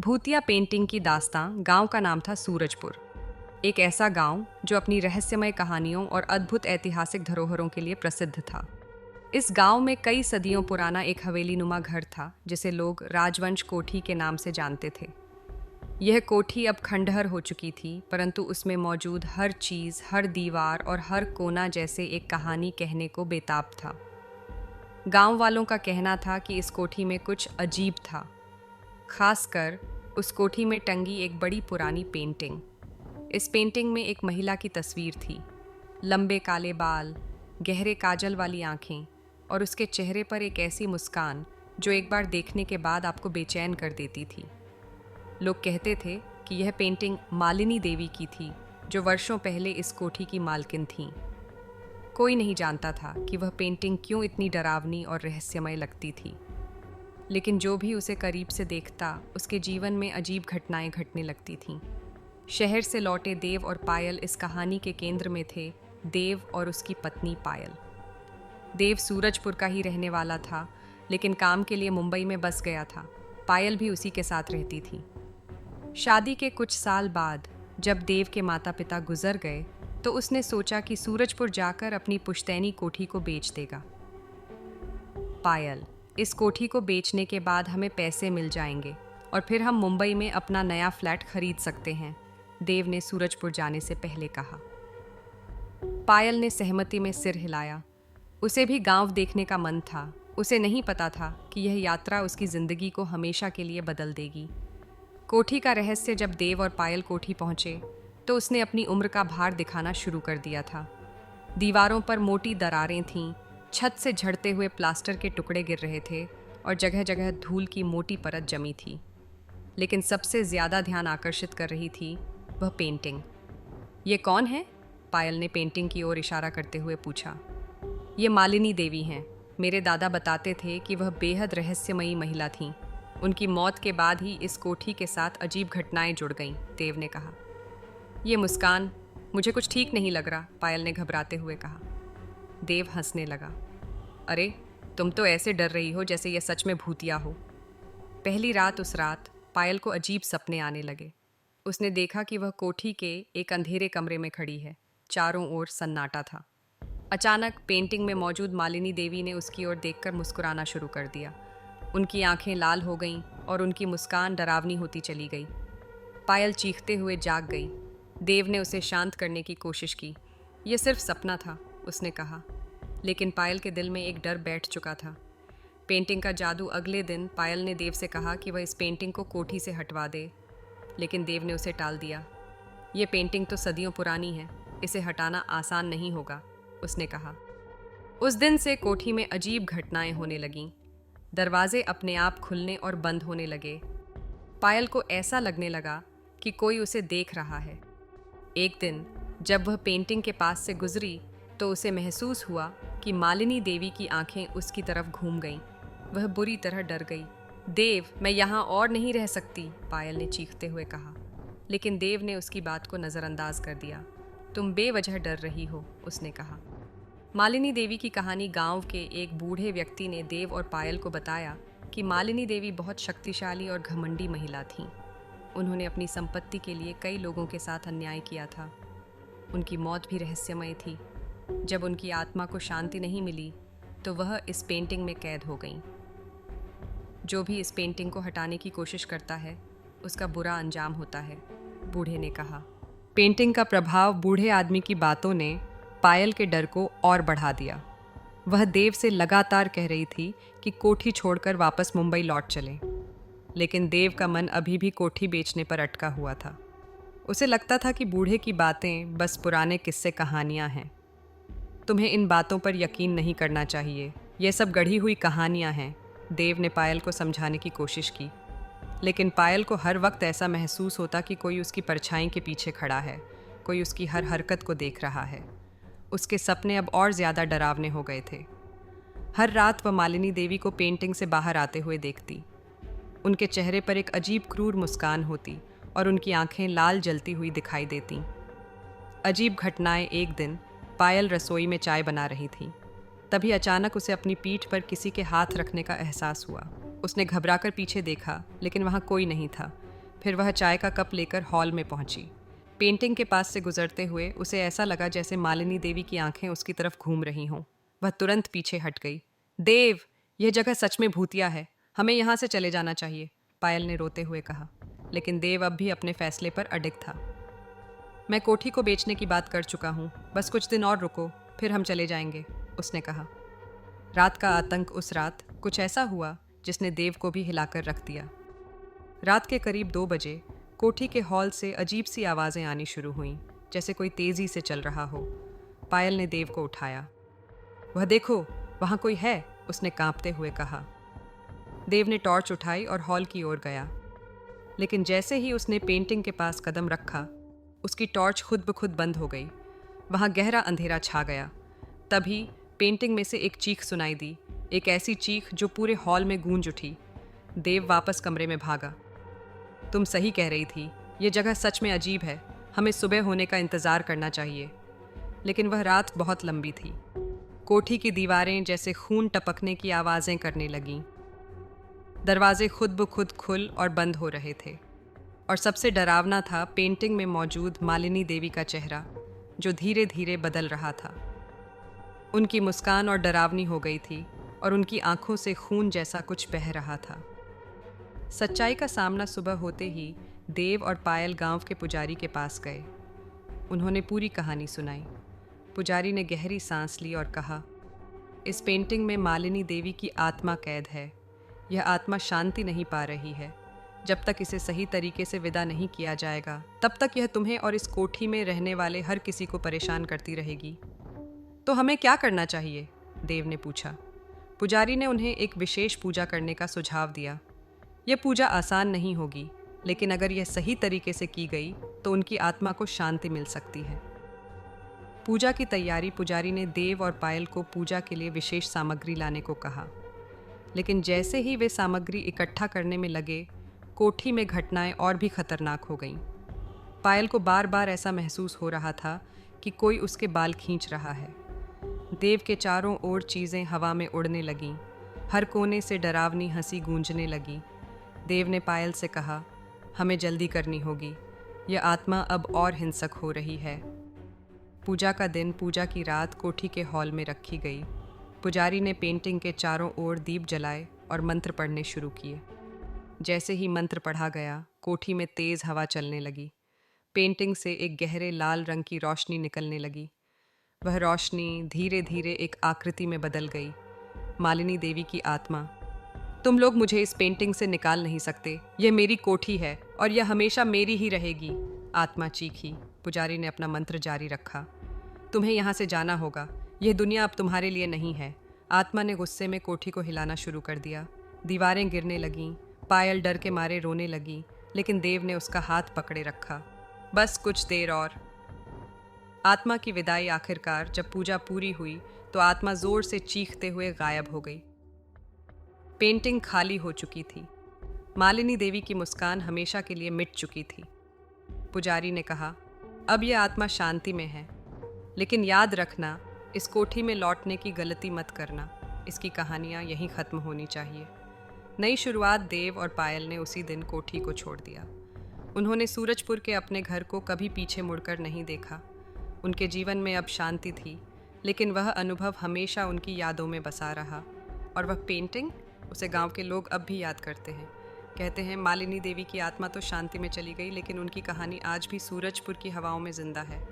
भूतिया पेंटिंग की दास्तां गांव का नाम था सूरजपुर। एक ऐसा गांव जो अपनी रहस्यमय कहानियों और अद्भुत ऐतिहासिक धरोहरों के लिए प्रसिद्ध था। इस गांव में कई सदियों पुराना एक हवेलीनुमा घर था जिसे लोग राजवंश कोठी के नाम से जानते थे। यह कोठी अब खंडहर हो चुकी थी, परंतु उसमें मौजूद हर चीज़, हर दीवार और हर कोना जैसे एक कहानी कहने को बेताब था। गांव वालों का कहना था कि इस कोठी में कुछ अजीब था, खासकर उस कोठी में टंगी एक बड़ी पुरानी पेंटिंग। इस पेंटिंग में एक महिला की तस्वीर थी, लंबे काले बाल, गहरे काजल वाली आंखें और उसके चेहरे पर एक ऐसी मुस्कान जो एक बार देखने के बाद आपको बेचैन कर देती थी। लोग कहते थे कि यह पेंटिंग मालिनी देवी की थी, जो वर्षों पहले इस कोठी की मालकिन थीं। कोई नहीं जानता था कि वह पेंटिंग क्यों इतनी डरावनी और रहस्यमय लगती थी, लेकिन जो भी उसे करीब से देखता उसके जीवन में अजीब घटनाएं घटने लगती थीं। शहर से लौटे देव और पायल इस कहानी के केंद्र में थे। देव और उसकी पत्नी पायल। देव सूरजपुर का ही रहने वाला था, लेकिन काम के लिए मुंबई में बस गया था। पायल भी उसी के साथ रहती थी। शादी के कुछ साल बाद जब देव के माता पिता गुजर गए तो उसने सोचा कि सूरजपुर जाकर अपनी पुश्तैनी कोठी को बेच देगा। पायल, इस कोठी को बेचने के बाद हमें पैसे मिल जाएंगे और फिर हम मुंबई में अपना नया फ्लैट खरीद सकते हैं, देव ने सूरजपुर जाने से पहले कहा। पायल ने सहमति में सिर हिलाया। उसे भी गांव देखने का मन था। उसे नहीं पता था कि यह यात्रा उसकी जिंदगी को हमेशा के लिए बदल देगी। कोठी का रहस्य। जब देव और पायल कोठी पहुंचे तो उसने अपनी उम्र का भार दिखाना शुरू कर दिया था। दीवारों पर मोटी दरारें थीं, छत से झड़ते हुए प्लास्टर के टुकड़े गिर रहे थे और जगह जगह धूल की मोटी परत जमी थी। लेकिन सबसे ज़्यादा ध्यान आकर्षित कर रही थी वह पेंटिंग। ये कौन है? पायल ने पेंटिंग की ओर इशारा करते हुए पूछा। ये मालिनी देवी हैं। मेरे दादा बताते थे कि वह बेहद रहस्यमयी महिला थीं। उनकी मौत के बाद ही इस कोठी के साथ अजीब घटनाएं जुड़ गईं, देव ने कहा। ये मुस्कान, मुझे कुछ ठीक नहीं लग रहा, पायल ने घबराते हुए कहा। देव हंसने लगा। अरे, तुम तो ऐसे डर रही हो जैसे यह सच में भूतिया हो। पहली रात, उस रात पायल को अजीब सपने आने लगे। उसने देखा कि वह कोठी के एक अंधेरे कमरे में खड़ी है। चारों ओर सन्नाटा था। अचानक पेंटिंग में मौजूद मालिनी देवी ने उसकी ओर देखकर मुस्कुराना शुरू कर दिया। उनकी आंखें लाल हो गईं और उनकी मुस्कान डरावनी होती चली गई। पायल चीखते हुए जाग गई। देव ने उसे शांत करने की कोशिश की। यह सिर्फ सपना था, उसने कहा। लेकिन पायल के दिल में एक डर बैठ चुका था। पेंटिंग का जादू। अगले दिन पायल ने देव से कहा कि वह इस पेंटिंग को कोठी से हटवा दे, लेकिन देव ने उसे टाल दिया। ये पेंटिंग तो सदियों पुरानी है, इसे हटाना आसान नहीं होगा, उसने कहा। उस दिन से कोठी में अजीब घटनाएं होने लगीं। दरवाजे अपने आप खुलने और बंद होने लगे। पायल को ऐसा लगने लगा कि कोई उसे देख रहा है। एक दिन जब वह पेंटिंग के पास से गुजरी तो उसे महसूस हुआ कि मालिनी देवी की आंखें उसकी तरफ घूम गईं। वह बुरी तरह डर गई। देव, मैं यहाँ और नहीं रह सकती, पायल ने चीखते हुए कहा। लेकिन देव ने उसकी बात को नज़रअंदाज कर दिया। तुम बेवजह डर रही हो, उसने कहा। मालिनी देवी की कहानी। गांव के एक बूढ़े व्यक्ति ने देव और पायल को बताया कि मालिनी देवी बहुत शक्तिशाली और घमंडी महिला थीं। उन्होंने अपनी संपत्ति के लिए कई लोगों के साथ अन्याय किया था। उनकी मौत भी रहस्यमय थी। जब उनकी आत्मा को शांति नहीं मिली तो वह इस पेंटिंग में कैद हो गईं। जो भी इस पेंटिंग को हटाने की कोशिश करता है उसका बुरा अंजाम होता है, बूढ़े ने कहा। पेंटिंग का प्रभाव। बूढ़े आदमी की बातों ने पायल के डर को और बढ़ा दिया। वह देव से लगातार कह रही थी कि कोठी छोड़कर वापस मुंबई लौट चलें, लेकिन देव का मन अभी भी कोठी बेचने पर अटका हुआ था। उसे लगता था कि बूढ़े की बातें बस पुराने किस्से कहानियां हैं। तुम्हें इन बातों पर यकीन नहीं करना चाहिए, ये सब गढ़ी हुई कहानियां हैं, देव ने पायल को समझाने की कोशिश की। लेकिन पायल को हर वक्त ऐसा महसूस होता कि कोई उसकी परछाई के पीछे खड़ा है, कोई उसकी हर हरकत को देख रहा है। उसके सपने अब और ज़्यादा डरावने हो गए थे। हर रात वह मालिनी देवी को पेंटिंग से बाहर आते हुए देखती। उनके चेहरे पर एक अजीब क्रूर मुस्कान होती और उनकी आंखें लाल जलती हुई दिखाई देतीं। अजीब घटनाएं। एक दिन पायल रसोई में चाय बना रही थी। तभी अचानक उसे अपनी पीठ पर किसी के हाथ रखने का एहसास हुआ। उसने घबराकर पीछे देखा, लेकिन वहाँ कोई नहीं था। फिर वह चाय का कप लेकर हॉल में पहुंची। पेंटिंग के पास से गुजरते हुए उसे ऐसा लगा जैसे मालिनी देवी की आंखें उसकी तरफ घूम रही हों। वह तुरंत पीछे हट गई। देव, यह जगह सच में भूतिया है, हमें यहाँ से चले जाना चाहिए, पायल ने रोते हुए कहा। लेकिन देव अब भी अपने फैसले पर अडिग था। मैं कोठी को बेचने की बात कर चुका हूँ, बस कुछ दिन और रुको, फिर हम चले जाएंगे, उसने कहा। रात का आतंक उस रात कुछ ऐसा हुआ जिसने देव को भी हिलाकर रख दिया। रात के करीब 2 बजे कोठी के हॉल से अजीब सी आवाज़ें आनी शुरू हुईं, जैसे कोई तेज़ी से चल रहा हो। पायल ने देव को उठाया। वह देखो, वहाँ कोई है, उसने कांपते हुए कहा। देव ने टॉर्च उठाई और हॉल की ओर गया। लेकिन जैसे ही उसने पेंटिंग के पास कदम रखा, उसकी टॉर्च खुद ब खुद बंद हो गई। वहाँ गहरा अंधेरा छा गया। तभी पेंटिंग में से एक चीख सुनाई दी, एक ऐसी चीख जो पूरे हॉल में गूंज उठी। देव वापस कमरे में भागा। तुम सही कह रही थी, ये जगह सच में अजीब है, हमें सुबह होने का इंतज़ार करना चाहिए। लेकिन वह रात बहुत लंबी थी। कोठी की दीवारें जैसे खून टपकने की आवाज़ें करने लगीं। दरवाजे खुद ब खुद खुल और बंद हो रहे थे। और सबसे डरावना था पेंटिंग में मौजूद मालिनी देवी का चेहरा, जो धीरे धीरे बदल रहा था। उनकी मुस्कान और डरावनी हो गई थी और उनकी आंखों से खून जैसा कुछ बह रहा था। सच्चाई का सामना सुबह होते ही देव और पायल गांव के पुजारी के पास गए। उन्होंने पूरी कहानी सुनाई। पुजारी ने गहरी सांस ली और कहा, इस पेंटिंग में मालिनी देवी की आत्मा कैद है। यह आत्मा शांति नहीं पा रही है। जब तक इसे सही तरीके से विदा नहीं किया जाएगा, तब तक यह तुम्हें और इस कोठी में रहने वाले हर किसी को परेशान करती रहेगी। तो हमें क्या करना चाहिए? देव ने पूछा। पुजारी ने उन्हें एक विशेष पूजा करने का सुझाव दिया। यह पूजा आसान नहीं होगी, लेकिन अगर यह सही तरीके से की गई तो उनकी आत्मा को शांति मिल सकती है। पूजा की तैयारी पुजारी ने देव और पायल को पूजा के लिए विशेष सामग्री लाने को कहा। लेकिन जैसे ही वे सामग्री इकट्ठा करने में लगे, कोठी में घटनाएं और भी खतरनाक हो गईं। पायल को बार बार ऐसा महसूस हो रहा था कि कोई उसके बाल खींच रहा है। देव के चारों ओर चीज़ें हवा में उड़ने लगीं। हर कोने से डरावनी हंसी गूंजने लगी। देव ने पायल से कहा, हमें जल्दी करनी होगी, यह आत्मा अब और हिंसक हो रही है। पूजा का दिन, पूजा की रात कोठी के हॉल में रखी गई। पुजारी ने पेंटिंग के चारों ओर दीप जलाए और मंत्र पढ़ने शुरू किए। जैसे ही मंत्र पढ़ा गया, कोठी में तेज़ हवा चलने लगी। पेंटिंग से एक गहरे लाल रंग की रोशनी निकलने लगी। वह रोशनी धीरे धीरे एक आकृति में बदल गई। मालिनी देवी की आत्मा, तुम लोग मुझे इस पेंटिंग से निकाल नहीं सकते, यह मेरी कोठी है और यह हमेशा मेरी ही रहेगी, आत्मा चीखी। पुजारी ने अपना मंत्र जारी रखा। तुम्हें यहाँ से जाना होगा, यह दुनिया अब तुम्हारे लिए नहीं है। आत्मा ने गुस्से में कोठी को हिलाना शुरू कर दिया। दीवारें गिरने लगीं। पायल डर के मारे रोने लगी, लेकिन देव ने उसका हाथ पकड़े रखा। बस कुछ देर और। आत्मा की विदाई आखिरकार जब पूजा पूरी हुई तो आत्मा जोर से चीखते हुए गायब हो गई। पेंटिंग खाली हो चुकी थी। मालिनी देवी की मुस्कान हमेशा के लिए मिट चुकी थी। पुजारी ने कहा, अब यह आत्मा शांति में है, लेकिन याद रखना, इस कोठी में लौटने की गलती मत करना। इसकी कहानियाँ यहीं ख़त्म होनी चाहिए। नई शुरुआत। देव और पायल ने उसी दिन कोठी को छोड़ दिया। उन्होंने सूरजपुर के अपने घर को कभी पीछे मुड़कर नहीं देखा। उनके जीवन में अब शांति थी, लेकिन वह अनुभव हमेशा उनकी यादों में बसा रहा। और वह पेंटिंग, उसे गांव के लोग अब भी याद करते हैं। कहते हैं मालिनी देवी की आत्मा तो शांति में चली गई, लेकिन उनकी कहानी आज भी सूरजपुर की हवाओं में जिंदा है।